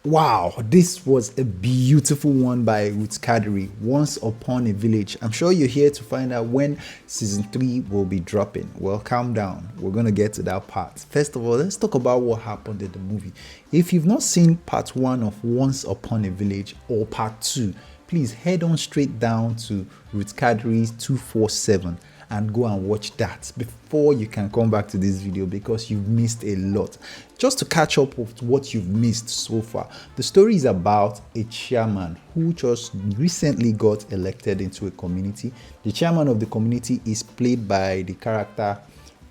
Wow, this was a beautiful one by Ruth Kadiri, Once Upon a Village. I'm sure you're here to find out when season 3 will be dropping. Well, calm down. We're going to get to that part. First of all, let's talk about what happened in the movie. If you've not seen part 1 of Once Upon a Village or part 2, please head on straight down to Ruth Kadiri's 247 and go and watch that before you can come back to this video, because you've missed a lot. Just to catch up with what you've missed so far, the story is about a chairman who just recently got elected into a community. The chairman of the community is played by the character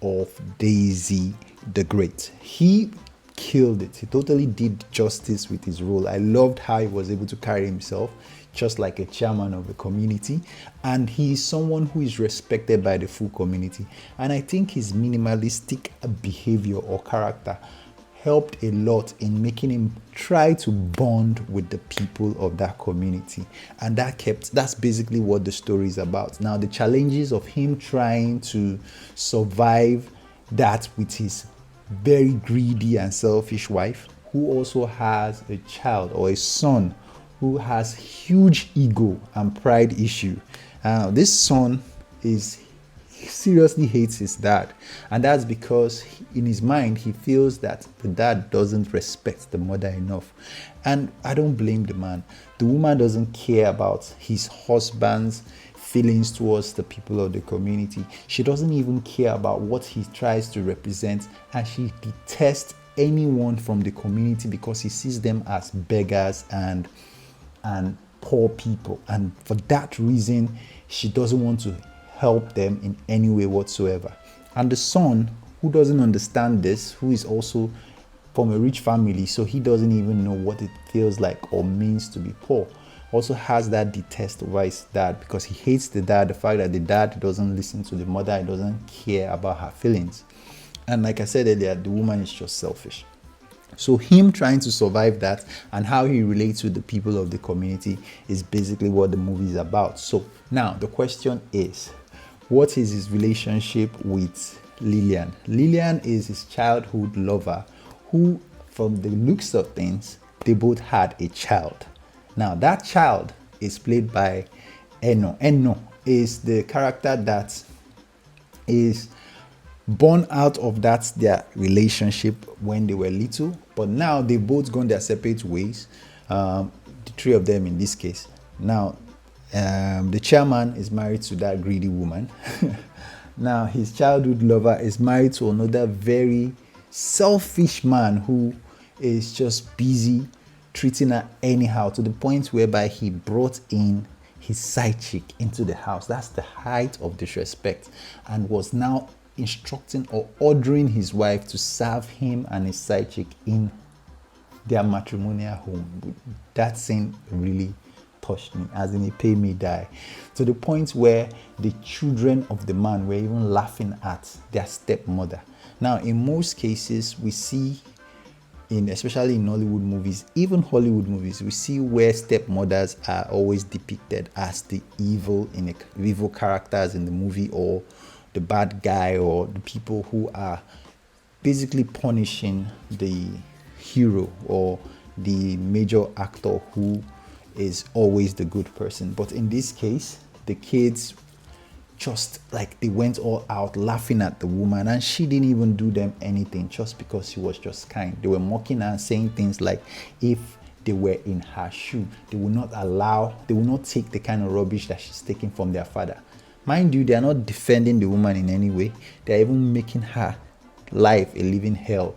of Daisy the Great. He killed it. He totally did justice with his role. I loved how he was able to carry himself just like a chairman of the community, and he is someone who is respected by the full community. And I think his minimalistic behavior or character helped a lot in making him try to bond with the people of that community, and that's basically what the story is about. Now, the challenges of him trying to survive that with his very greedy and selfish wife, who also has a child or a son who has huge ego and pride issue. This son seriously hates his dad, and that's because in his mind he feels that the dad doesn't respect the mother enough. And I don't blame the man. The woman doesn't care about his husband's feelings towards the people of the community. She doesn't even care about what he tries to represent, and she detests anyone from the community because he sees them as beggars and poor people, and for that reason she doesn't want to help them in any way whatsoever. And the son, who doesn't understand this, who is also from a rich family, so he doesn't even know what it feels like or means to be poor, also has that detest over his dad because he hates the dad, the fact that the dad doesn't listen to the mother, he doesn't care about her feelings. And like I said earlier, the woman is just selfish. So him trying to survive that and how he relates with the people of the community is basically what the movie is about. So now the question is, what is his relationship with Lillian? Lillian is his childhood lover who, from the looks of things, they both had a child. Now that child is played by Eno. Eno is the character that is born out of that their relationship when they were little, but now they've both gone their separate ways, the three of them in this case. Now the chairman is married to that greedy woman. Now his childhood lover is married to another very selfish man who is just busy treating her anyhow, to the point whereby he brought in his side chick into the house. That's the height of disrespect, and was now instructing or ordering his wife to serve him and his side chick in their matrimonial home. That scene really touched me, as in it paid me die, to the point where the children of the man were even laughing at their stepmother. Now, in most cases, we see especially in Hollywood movies, even Hollywood movies, we see where stepmothers are always depicted as the evil characters in the movie, or the bad guy, or the people who are basically punishing the hero or the major actor who is always the good person. But in this case, the kids just like they went all out laughing at the woman, and she didn't even do them anything just because she was just kind. They were mocking her and saying things like if they were in her shoe, they will not take the kind of rubbish that she's taking from their father. Mind you, they are not defending the woman in any way. They are even making her life a living hell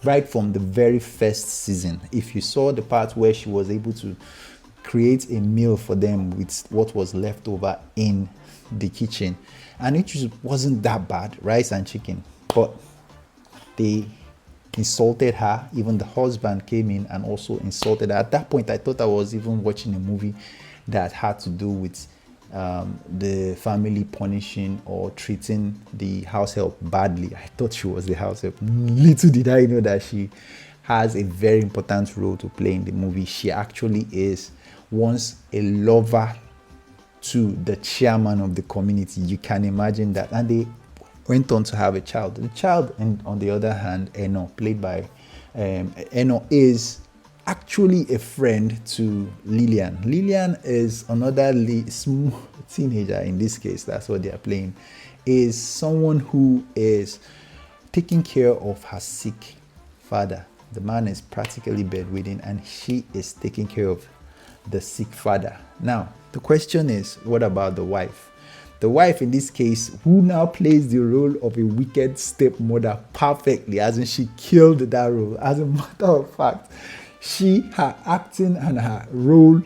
right from the very first season. If you saw the part where she was able to create a meal for them with what was left over in the kitchen, and it just wasn't that bad, rice and chicken, but they insulted her. Even the husband came in and also insulted her. At that point, I thought I was even watching a movie that had to do with the family punishing or treating the house help badly. I thought she was the house help. Little did I know that she has a very important role to play in the movie. She actually is once a lover to the chairman of the community. You can imagine that. And they went on to have a child. The child, and on the other hand, Eno, played by Eno, is actually a friend to Lillian. Lillian is another small teenager in this case. That's what they are playing. Is someone who is taking care of her sick father. The man is practically bedridden and she is taking care of the sick father. Now, the question is, what about the wife? The wife in this case, who now plays the role of a wicked stepmother perfectly, as in she killed that role. As a matter of fact, her acting and her role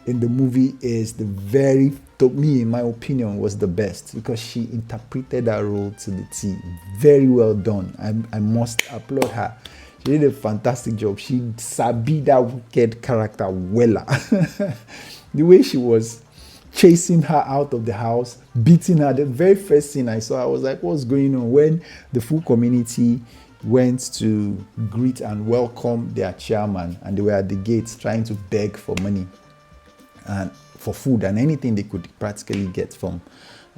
in the movie is to me, in my opinion, was the best, because she interpreted that role to the T. Very well done. I must applaud her. She did a fantastic job. She sabi that wicked character wella. The way she was chasing her out of the house, beating her. The very first scene I saw, I was like, what's going on? When the full community went to greet and welcome their chairman, and they were at the gates trying to beg for money and for food and anything they could practically get from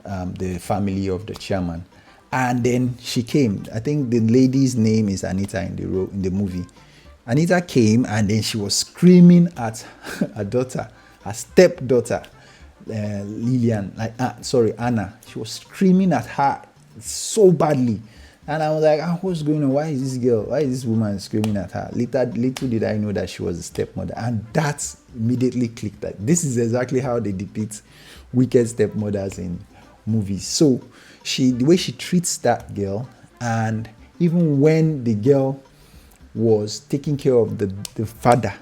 the family of the chairman. And then she came. I think the lady's name is Anita in the movie. Anita came and then she was screaming at her daughter, her stepdaughter, Anna. She was screaming at her so badly. And I was like, what's going on? Why is this woman screaming at her? Little did I know that she was a stepmother. And that immediately clicked that this is exactly how they depict wicked stepmothers in movies. So the way she treats that girl, and even when the girl was taking care of the father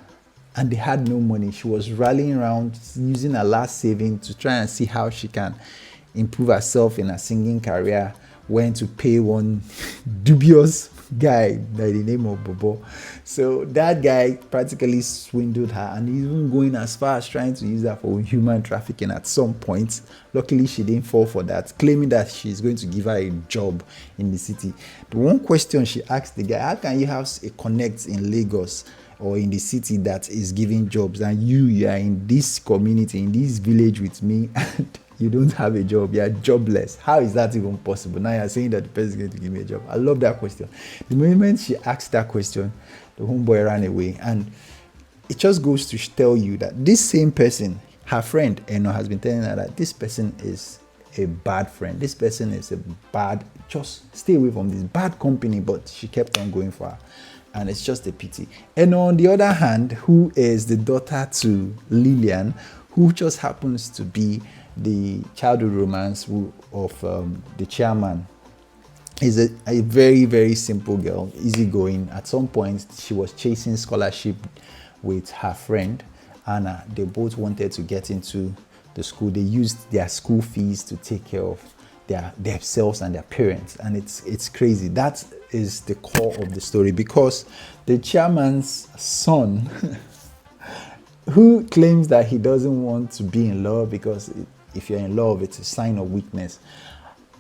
and they had no money, she was rallying around using her last saving to try and see how she can improve herself in her singing career. Went to pay one dubious guy by the name of Bobo. So that guy practically swindled her, and even going as far as trying to use her for human trafficking at some point. Luckily, she didn't fall for that, claiming that she's going to give her a job in the city. The one question she asked the guy, how can you have a connect in Lagos or in the city that is giving jobs, and you are in this community, in this village with me, and you don't have a job, you're jobless? How is that even possible? Now you're saying that the person is going to give me a job. I love that question. The moment she asked that question, the homeboy ran away. And it just goes to tell you that this same person, her friend, has been telling her that this person is a bad friend. This person is just stay away from this bad company. But she kept on going for her. And it's just a pity. And on the other hand, who is the daughter to Lillian, who just happens to be the childhood romance of the chairman, is a very, very simple girl, easygoing. At some point, she was chasing scholarship with her friend Anna. They both wanted to get into the school. They used their school fees to take care of themselves and their parents, and it's crazy. That is the core of the story, because the chairman's son who claims that he doesn't want to be in love because if you're in love, it's a sign of weakness,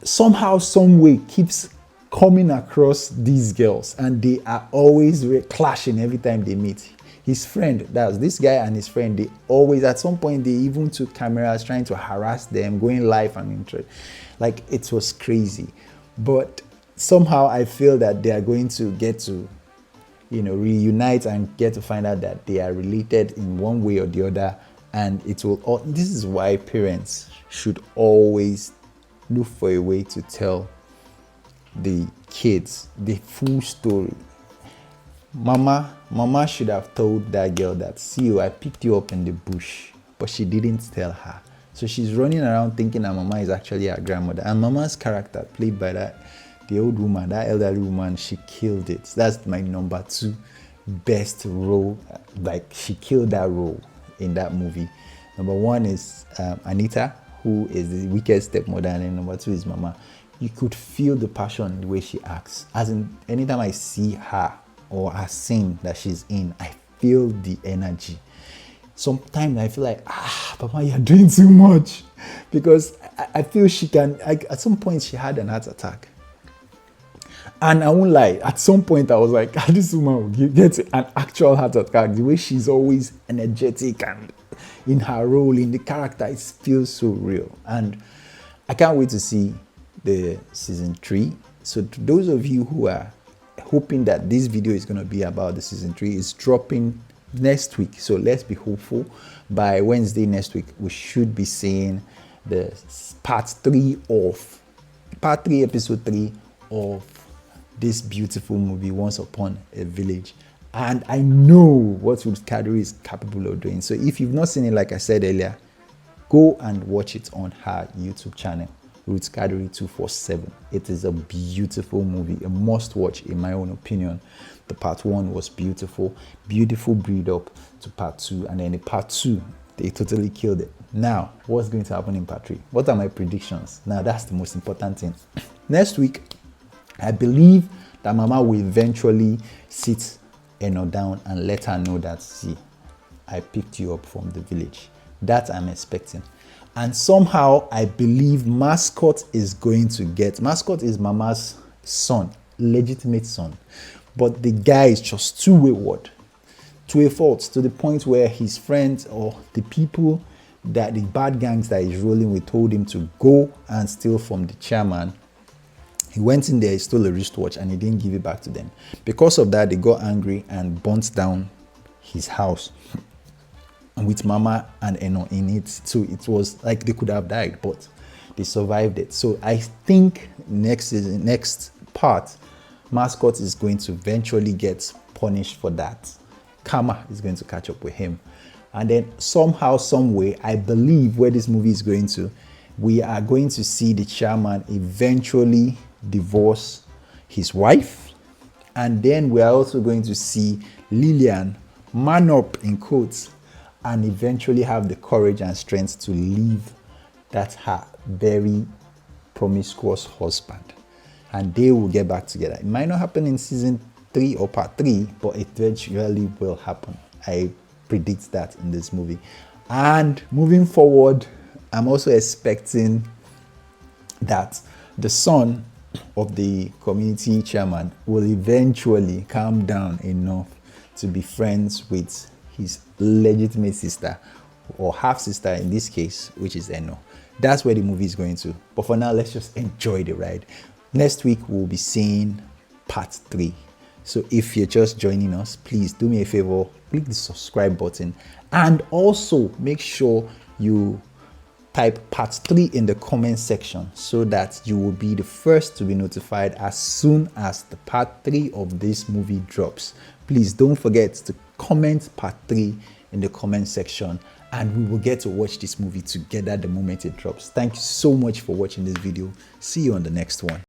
somehow, some way keeps coming across these girls, and they are always clashing every time they meet. His friend, that's this guy and his friend, they always, at some point, they even took cameras trying to harass them, going live and interest. Like, it was crazy. But somehow I feel that they are going to get to reunite and get to find out that they are related in one way or the other. And this is why parents should always look for a way to tell the kids the full story. Mama should have told that girl that, see you, I picked you up in the bush, but she didn't tell her. So she's running around thinking that Mama is actually her grandmother. And Mama's character, played by the old woman, that elderly woman, she killed it. That's my number 2 best role. Like, she killed that role in that movie. Number 1 is Anita, who is the wicked stepmother, and then number 2 is Mama. You could feel the passion in the way she acts. As in, anytime I see her or a scene that she's in, I feel the energy. Sometimes I feel like, Papa, you're doing too much. Because I feel she can, at some point she had an heart attack. And I won't lie, at some point I was like, this woman will get an actual heart attack. The way she's always energetic and in her role, in the character, it feels so real. And I can't wait to see the season 3. So to those of you who are hoping that this video is going to be about the season 3, it's dropping next week. So let's be hopeful. By Wednesday next week, we should be seeing the part 3, episode 3 of this beautiful movie, Once Upon a Village. And I know what Ruth Kadiri is capable of doing. So if you've not seen it, like I said earlier, go and watch it on her YouTube channel, Ruth Kadiri 247. It is a beautiful movie, a must watch in my own opinion. The part 1 was beautiful build up to part 2, and then in part 2 they totally killed it. Now what's going to happen in part 3? What are my predictions? Now that's the most important thing. Next week, I believe that Mama will eventually sit Eno down and let her know that, see, I picked you up from the village. That I'm expecting. And somehow I believe Mascot is going to get, Mascot is Mama's son, legitimate son, but the guy is just too wayward, to a fault, to the point where his friends or the people that the bad gangs that he's rolling with told him to go and steal from the chairman. He went in there, he stole a wristwatch, and he didn't give it back to them. Because of that, they got angry and burnt down his house, and with Mama and Eno in it. So it was like they could have died, but they survived it. So I think next part, Mascot is going to eventually get punished for that. Karma is going to catch up with him. And then somehow, some way, I believe where this movie is going to, we are going to see the chairman eventually divorce his wife. And then we are also going to see Lillian man up, in quotes, and eventually have the courage and strength to leave that her very promiscuous husband. And they will get back together. It might not happen in season 3 or part 3, but it eventually will happen. I predict that in this movie. And moving forward, I'm also expecting that the son of the community chairman will eventually calm down enough to be friends with his legitimate sister, or half sister in this case, which is Eno. That's where the movie is going to. But for now, let's just enjoy the ride. Next week, we'll be seeing part 3. So if you're just joining us, please do me a favor, click the subscribe button, and also make sure you type part 3 in the comment section so that you will be the first to be notified as soon as the part 3 of this movie drops. Please don't forget to comment part 3 in the comment section, and we will get to watch this movie together the moment it drops. Thank you so much for watching this video. See you on the next one.